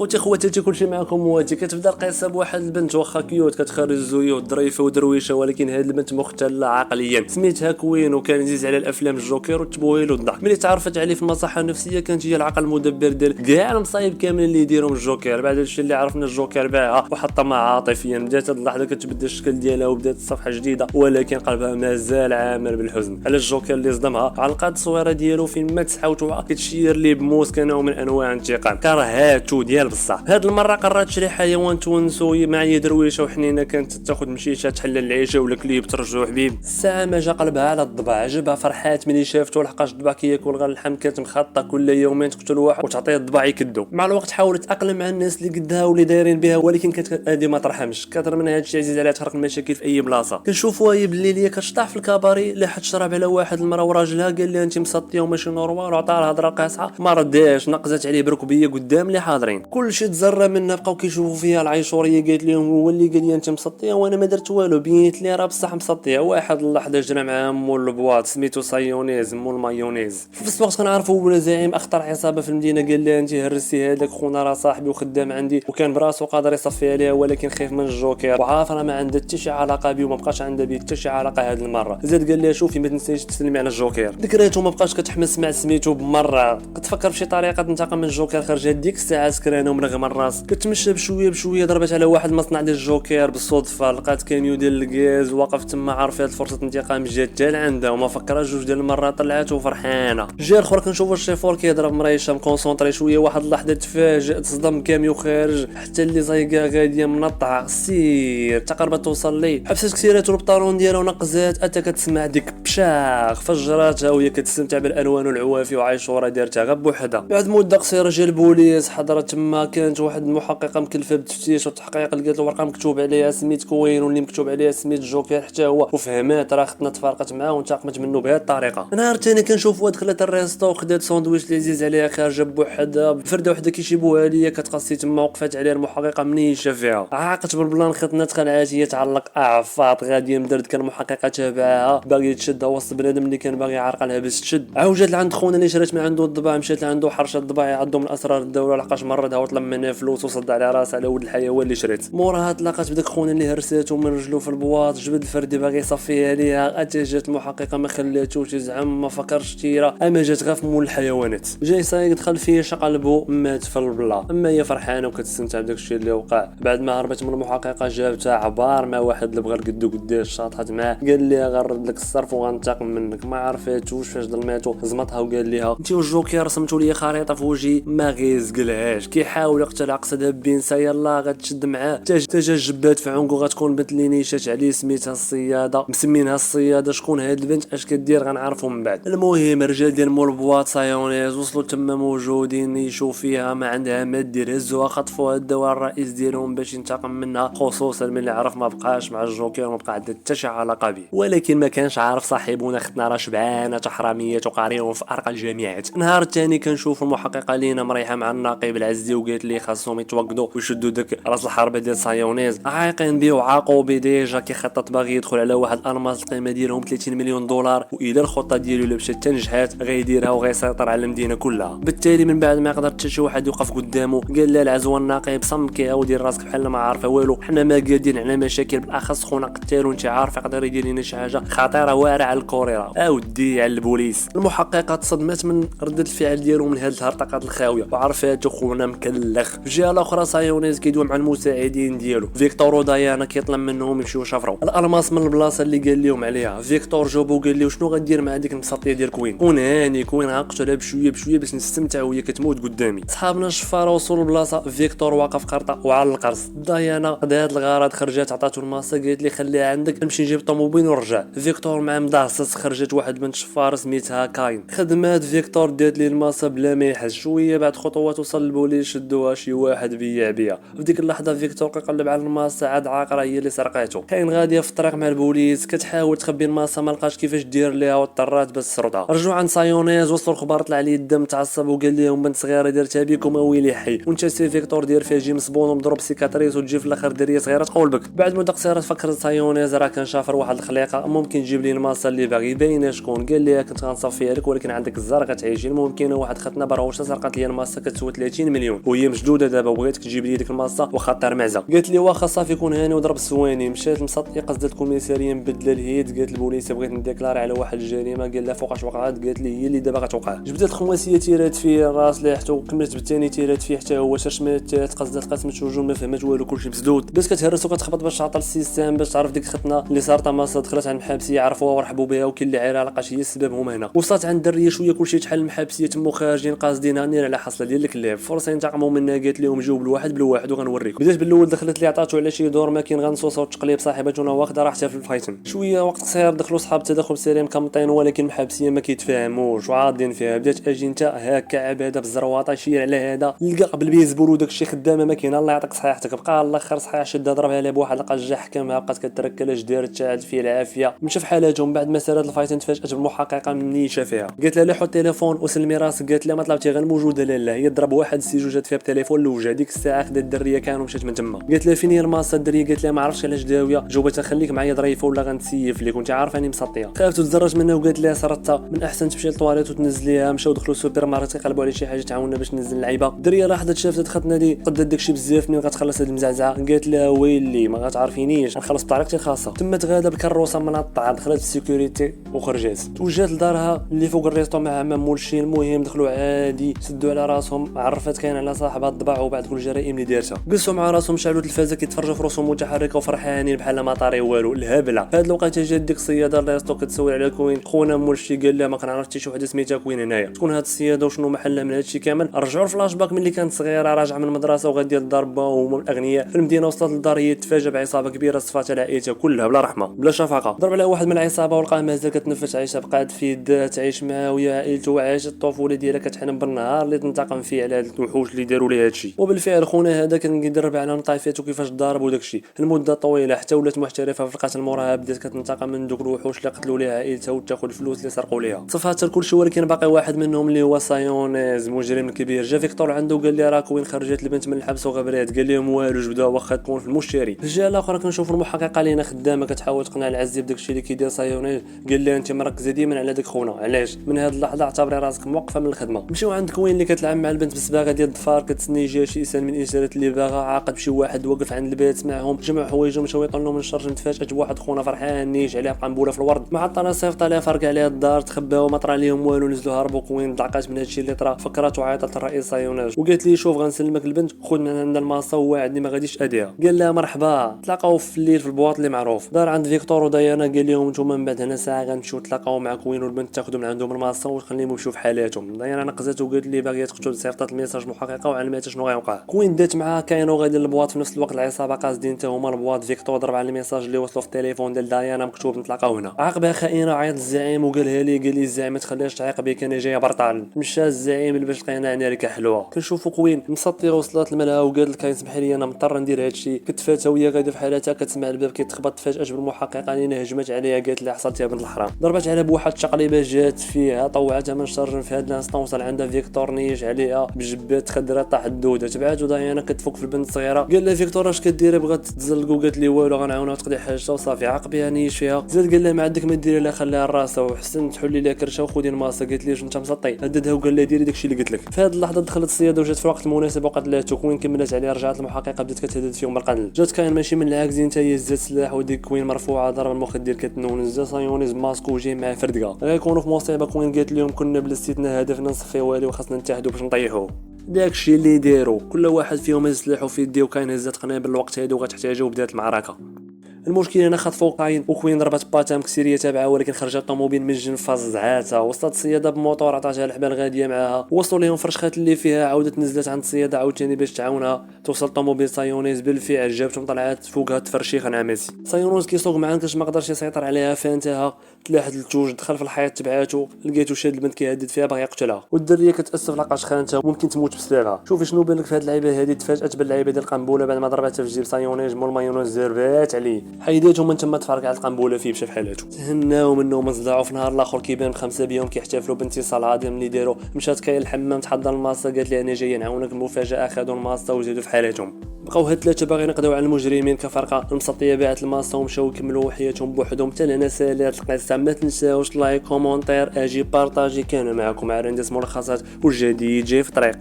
خوتي خواتاتي كلشي معكم مواتي. كتبدا القصه بواحد البنت واخا كيوت كتخرج الزيوت ظريفه ودرويشه، ولكن هاد البنت مختله عقليا. سميتها كوين وكان عزيز على الافلام الجوكر والتبويل والضحك. ملي تعرفت عليه في المصحه النفسيه كانت هي العقل المدبر ديال كاع المصايب كاملين اللي يديرهم الجوكر. بعد هادشي اللي عرفنا الجوكر باعها وحطمها عاطفيا. بدات هاد اللحظه كتبدل الشكل ديالها وبدات صفحه جديده، ولكن قلبها مازال عامر بالحزن على الجوكر اللي صدمها. علقات التصويره ديالو فين ما تسحاوت كتشير ليه بموس كنوع من انواع الانتقام. كرهاتو ديال بصح. هاد المره قررت تشري حيوان تونسو مع درويشه وحنينه كانت تاخذ مشيشه تحل العيشه ولا كليب ترجعو حبيب. الساعه ما جا قلبها على الضبع، عجبها فرحات ملي شافته. لحقاش الضبع كياكل غير اللحم، كانت مخططه كل يومين تقتل واحد وتعطيه الضبع يكدو. مع الوقت حاولت تاقلم مع الناس اللي قدها واللي دايرين بها، ولكن كانت هادي ما ترحمش. كثر من هادشي عزيز عليها تخرق المشاكل في اي بلاصه. كنشوفوها هي بالليل هي كتشطح في الكاباري، لاحت تشرب على واحد المراه وراجلها قال لها انت مسطيه وماشي نورمال، وعطاها الهضره قاصحه. ما رداش، نقزت عليه بركبيه قدام اللي حاضرين. كلشي تزرى منها، بقاو كيشوفوا فيها. العيشوريه قالت لهم هو اللي قال لي انت مسطيه وانا ما درت والو، بينت لي راه بصح مسطيه. واحد اللحظه جرى معاه مول البواط سميتو سايونيز مول مايونيز. في نفس الوقت كنعرفوا ولا زعيم اخطر عصابه في المدينه قال لها انت هرسي هذاك خونا راه صاحبي وخدام عندي وكان براسو قادر يصفي عليها، ولكن خايف من الجوكر وعارف راه ما عندها حتى شي علاقه بيه وما بقاش عندها بيه حتى شي علاقه. هذه المره زاد قال لها شوفي ما تنسيش تسلمي على الجوكر. ذكريته ما بقاش كتحمس مع سميتو بمره. كتفكر بشي طريقه تنتقم من الجوكر. خرجت ديك الساعه سكرانه ومرغمه الراس، كتمشى بشويه ضربت على واحد مصنع ديال الجوكر بالصدفه. لقات كاميو ديال الغاز وقف تما، عارفه هاد فرصه انتقام جات حتى لعندها وما فكرها جوج ديال المرات. طلعت وفرحانه. جا الاخر كنشوفوا الشيفور كيضرب مريشه مكونسونطري شويه. واحد اللحظه تفاجئ تصدم كاميو خارج حتى اللي زايقه غاديه منطعه. سير تقربت توصل لي، حبست كسيراتو البطارون ديالها ونقزات حتى كتسمع ديك بشاخ فجراتها وهي كتستمتع بالالوان والعوافي وعايشوره دارتها غير بوحدها. بعد مده قصيره جا البوليس حضرت تما. كانت واحد المحققه مكلفه بالتفتيش والتحقيق، لقات الورقه مكتوب عليها سميت كوين واللي مكتوب عليها سميت الجوكر حتى هو، وفهمات راه ختنا تفارقت معاه وانتقمت منه بهذه الطريقه. نهار ثاني كنشوفوا دخلت الريستو وخدات ساندويتش اللي عزيز عليها خارجه بوحدها فرده وحده كيشيبوها ليا. كتقصي تما وقفات عليها المحققه منيشه فيها، عاقت بالبلان خطنات خلعات هي تعلق اعفاط غاديه مدرد. كان المحققه تابعها باغي تشدها وسط بنادم اللي كان باغي يعرق لها باش تشد. عوجات لعند خونا اللي شرات من عنده الضباع، مشات لعنده حرشت الضباع يعضو من اسرار الدوله. لحقاش مردها وطلب منها فلوس وصد على راسها على ولد الحيوان اللي شريت. موراها تلاقات بداك خونا اللي هرساتو من رجلو في البواط. جبد الفردي باغي يصفيها ليها، حتى جات المحققه ما خلاتوش يزعم ما فكرش تيرا، اما جات غير في مول الحيوانات. جاي سايق دخل فيه شقلبو مات في البلا. اما هي فرحانه وكتستمتع بداك الشيء اللي وقع. بعد ما هربت من المحققه جابتها عبار مع واحد اللي بغى القدو قداش شاطحت معاه. قال ليها غنرد لك الصرف وغنتقم منك. ما عرفتوش فاش ظلماتو زمطها وقال ليها انت والجوكر رسمتوا لي خريطه في وجهي ما غيزقلهاش. كيحاول يقتل قصدها بينسا يلا غتشد معاه. تاجا جبات في عنقو غتكون بنت اللي نيشات عليه سميتها الصياده. مسمينها الصياده. شكون هاد البنت اش كدير غنعرفو من بعد. المهم الرجال ديال مول بواط سايونيز وصلوا تما موجودين يشوف فيها ما عندها ما دير. هزوها خطفوها الدواء الرئيس ديالهم باش ينتقم منها، خصوصا من اللي عرف ما بقاش مع الجوكر وما بقى عندها حتى شي علاقه به. ولكن ما كانش عارف صاحبنا ختنا راه شبعانه تحراميه وقاريهم في ارقى الجامعات. النهار الثاني كنشوف المحققه لينا مريحه مع النقيب العزي وقالت لي خاصهم يتوقدوا ويشدوا داك راس الحربه ديال سايونيز. عايقين بيه وعاقوا بيه ديجا كيخطط باغي يدخل على واحد الالماس القيمه ديالهم 30 مليون دولار، والى الخطه ديالو الا مشات تنجحات غيديرها وغيسيطر على المدينه كلها. بالتالي من بعد ما قدر حتى شي واحد يوقف قدامه قال له العزوه النقيب صمكي او دير راسك بحال ما عارفه والو، حنا ما قادين على مشاكل بالاخص خونا قتال وانت عارف يقدر يدير لنا شي حاجه خطيره واعره على الكوريرا اودي على البوليس. المحققه تصدمت من رده الفعل ديالو من هاد الهرطقات الخاويه وعرفاتو خونا مكلخ. في الجهه الاخرى سايونيز كيدوي مع المساعدين ديالو فيكتور وديانا كيطلب منهم يمشيو يشافروا الالماس من البلاصه اللي قال لهم عليها. فيكتور جاوبو قال له شنو غدير مع ديك المسطيه ديال كوين. كون هاني كوين غنقتلها بشويه باش نستمتع وهي كتموت قدامي. صحابنا الشفاره وصلوا البلاصه. فيكتور واقف قرطه وعلى القرص. ديانا قضات الغرض خرجت عطاتو الماسه قالت لي خليها عندك نمشي نجيب طوموبيل ونرجع. فيكتور مع مداصص. خرجت واحد بنت شفار سميتها كاين. خدمات فيكتور دات لي الماسه بلا ما يحس. شويه بعد خطوات وصل البوليس شدوها شي واحد بيع بيها. في ديك اللحظه فيكتور كيقلب على الماسه عاد عاقره هي اللي سرقاتو. كاين غاديه في الطريق مع البوليس كتحاول تخبي الماسه ما لقاش كيفاش دير ليها واضطرات باش تسردها. رجعوا عند سايونيز وصلوا الخبر طلع عليه الدم تعصب وقال لهم بنت صغيره دارتها بكم ويلي حي وانت سي فيكتور دير فيها جيمس بون ومضروب سيكاتريس وتجي في الاخر دريه صغيره تقول بك. بعد مده قصيره فكر سايونيز راه كان شافر واحد الخليقه ممكن تجيب لي الماسه اللي باغي باينه شكون. قال لي كنت غنصفيها لك ولكن عندك الزهر غتعيشي. الممكن واحد خدنا براوشه سرقت لي الماسه كتسوى 30 مليون وهي مشدوده دابا بغيتك تجيب لي ديك الماصه واخا طير معزه. قالت لي واخا صافي كون هاني وضرب السواني. مشات المسطيه قصدت الكوميساريه مبدله الهيد. قالت البوليس بغيت نديكلاري على واحد الجريمه. قال لها فوقاش وقعت. قالت لي هي اللي دابا غتوقع. جبدت الخماسيه تيرات فيه الراس ليحتو كملت بالثاني تيرات فيه حتى هو شرشمات قصدت قسمت وجوه ما فهمت والو كلشي مسدود. بدات كتهرس وكتخبط باش تعطل السيستم باش تعرف ديك الختنه اللي صارت ماصه. دخلت عند المحابسيه عرفوها ورحبوا بها وكاين اللي عيرها لقاش هي السبب هما هنا. وصلت عند الدريه شويه كلشي تحل المحابسيه تمو خارجين قاصدين نير على حصله ديال الكلاب فرصه ينتقموا منها. قالت لهم جاوب بالواحد وغنوريكم. بدات بالاول دخلت لي عطاتو على شي دور ما كاين غنصوصه وتقليب صاحبتنا واخده راحتها في الفايتن. شويه وقت قصير دخلوا صحاب تدخل سليم كمطين ولكن المحابسيه ما كيتفاهموش وعاضين فيها. بدات اجي انت هكا عباده بالزرواطه شير على هذا لقى قبل بيزبول وداك الشيء خدامه ما كاين. الله يعطيك صحيحتك. بقى على الاخر صحيح شد ضربها على بواحد القجه حكمها بقات كتركل اش دارت تاعت فيه العافيه. مشى في حالاتهم. بعد ما سالت الفايتن تفاجات بالمحققه مني شافها. قالت لها حط التليفون وسلمي راسك. قالت لها ما طلبتي غير موجوده لا هي ضرب واحد السيجوجات فيها بتليفون لوجه. ديك الساعه خدات الدريه كانوا مشات من تما. قالت لها فين هي الماصه الدريه. قالت لها ما عرفتش علاش داويه. جاوبتها خليك معايا ظريفه ولا غنتسيف لك وانت عارفه اني مسطيه. خافت وتزرجت منها وقالت لها صرتها من احسن تمشي للطواليت وتنزليها. مشاو دخلوا السوبر ماركت يقلبوا على شي حاجه تعاوننا باش ننزل اللعيبه. الدريه راحت شافت ختنا دي قدات داكشي بزاف. من غتخلص هاد المزعزعه قالت لها ويلي ما غتعرفينيش نخلص بطريقتي الخاصه. تما تغادا بالكروسه من الطعام دخلت في السيكوريتي وخرجت. توجهت لدارها اللي فوق الريستو مع عمام مولشي. المهم دخلوا عادي سدوا على راسهم. عرفت كاين على صاحبها الضبع وبعد كل الجرائم اللي دارتها. جلسوا مع راسهم شعلوا التلفازه كيتفرجوا في راسهم متحركه وفرحانين بحال ما طاري والو. الهبله في هاد الوقيته جات ديك الصياده الريستو كتسول على كوين. خونا مولشي قال لها ما كنعرف حتى شي وحده سميتها كوين هنايا. شكون هاد الصياده وشنو محلها من هادشي كامل. رجعوا الفلاش باك ملي كانت صغيره راجعه من المدرسه وغاديه للضربه وهما الاغنياء في المدينه. وصلت للدار هي تفاجأ بعصابه كبيره صفات على عائلتها كلها بلا رحمه بلا شفقه. ضرب على واحد من العصابه ولقاه مازال كتنفس عايشه بقات في يدها تعيش معاه ويا عائلته وعاشت الطفوله ديالها كتحلم بالنهار اللي تنتقم فيه على هاد الوحوش اللي داروا ليه هادشي. وبالفعل خونا هذا كان كيدرب على نطايفات وكيفاش ضارب وداكشي المده طويله حتى ولات محترفه في القتل. موراها بدات كتنتقم من دوك الوحوش اللي قتلوا ليها عائلتها وتاخذ الفلوس اللي سرقوا ليها. صفات كل شيء ولكن باقي واحد منهم اللي هو سايونيز مجرم كبير. جا فيكتور عنده وقال لي راه كوين خرجت البنت من الحبس وغبرات. قال لهم والو جبدوها واخا تكون في المشتري. في الجهه الاخرى كنشوفوا المحققه لينا خدامه كتحاول تقنع العزيز بداكشي اللي كيدير سايونيز. قال لها انت مركزه ديما على داك خونا علاش من هاد اللحظه اعتبري راسك موقفه من الخدمه. مشيو عند كوين اللي كتلعب مع البنت بالصباغه ديال الضفار كتسني جا شي انسان من الاشارات اللي باغا عاقد بشي واحد وقف عند البيت معهم جمع حوايجهم مشاو يطلوا من الشرج. تفاجات بواحد خونا فرحان نيش عليه قنبوله في الورد مع الطلا صيفط عليها فرق عليها الدار تخباو ما طرا ليهم والو. نزلوا هربوا. كوين ضعقات من هادشي اللي طرا فكرات وعيطت الرئيس سايوناج وقالت لي شوف غنسلمك البنت خذ من عندنا الماصه ووعدني ما غاديش اديها. قال لها مرحبا. تلاقاو في الليل في البواط اللي معروف دار عند فيكتور وديانا. قال لهم نتوما من بعد هنا ساعه غنمشيو تلاقاو مع كوين والبنت تاخذوا من عندهم الماصه وتخليهم يمشيو في حالاتهم. ديانا نقزات وقالت لي باغيه تقتل صيفطات الميساج محققه وعلماتها شنو غيوقع. كوين دات معاها كاينو غادي للبواط في نفس الوقت العصابه قاصدين حتى هما البواط. فيكتور ضرب على الميساج اللي وصلوا في التليفون ديال ديانا مكتوب نتلاقاو هنا. عاقبها خائنه عيط الزعيم وقالها لي قال لي الزعيم ما تخليهاش تعيق بك انا جايه برطال. مشى الزعيم باش لقينا ناركه حلوه. كنشوفوا كوين مسطيه وصلت لملها وقالت لك سمح لي انا مضطر ندير هادشي. كتفاتها وهي غاده في حالتها كتسمع الباب كيتخبط. تفاجات بالمحققه اللي هجمت عليها قالت لها حصلتيها بنت الحرام. ضربت على بواحد التقليبه جات فيها طوعتها من شر. في هاد الانستون وصل عندها فيكتور نيش عليها بجبات خضراء طاح الدوده. تبعات وديانا كتفك في البنت الصغيره. قال لها فيكتور اش كديري بغات تتزلق وقالت لي والو غنعاونها تقضي حاجتها وصافي. عاقبها نيش فيها زاد قال لها ما عندك ما ديري لها خليها راسها وحسن تحلي لها كرشه وخذي الماصه. قالت لي انت مسطي هددها وقال لها ديري داكشي اللي قلت لك. في هاد اللحظه دخلت الصياده وجات في الوقت المناسب وقتلاتو. كوين كملت عليها رجعت المحققه بدات كتهدد فيهم بالقتل. جات كاين ماشي من العاكزين حتى هي زاد سلاح وديك كوين مرفوعه ضرب المخدر كتنون زاد سايونيز ماسك وجاي مع فردقه غيكونوا في مصيبه. كوين قالت لهم كنا بلا استثناء هدفنا نصفي والي وخاصنا نتحدوا باش نطيحوه. داكشي اللي يديروا كل واحد فيهم هز سلاحو في يديه وكاين هزات قنابل الوقت هادو غتحتاجو وبدات المعركه. المشكل هنا خطفوا كاين وكوين ضربت باتا مكسيريه تابعه ولكن خرجت الطوموبيل من الجن فزعاتها. وصلت الصياده بموطور عطاتها الحبال غاديه معاها. وصلوا لهم فرشخات اللي فيها عاودت نزلت عند الصياده عاوتاني باش تعاونها. توصل الطوموبيل سايونيز بالفعل جابتهم طلعات فوقها تفرشيخ نعمتي. سايونيز كيسوق معاها كاش ما قدرش يسيطر عليها فانتها تلاحد التوج دخل في الحيط تبعاتو لقيتو شاد البنت كيهدد فيها باغي يقتلها. والدريه كتاسف لقاش خانتها ممكن تموت بسببها. شوفي شنو بان لك في هاد اللعيبه هادي. تفاجات باللعيبه ديال القنبله بعد ما ضربتها في جيب سايونيز مول مايونيز زربات عليه حيداتهم من تما تفرق على القنبله فيه مشى في حالته. تهناو منهم مصدعوا. في نهار الاخر كيبان بخمسه بيوم كيحتفلوا بانتصال عظيم اللي داروا. مشات كاين الحمام تحضر الماصه قالت لي انا جايه نعاونك المفاجاه. اخذوا الماصه وزادوا في حالتهم. بقاو هاد ثلاثه باغيين يقضيو على المجرمين كفرقه. المسطيه باعت الماصه ومشاو يكملوا حياتهم بوحدهم. حتى لهنا سالات القصه. ما تنساوش لايك كومونتير اجي بارطاجي. كان معكم عرندس ملخصات والجديد جاي في طريق.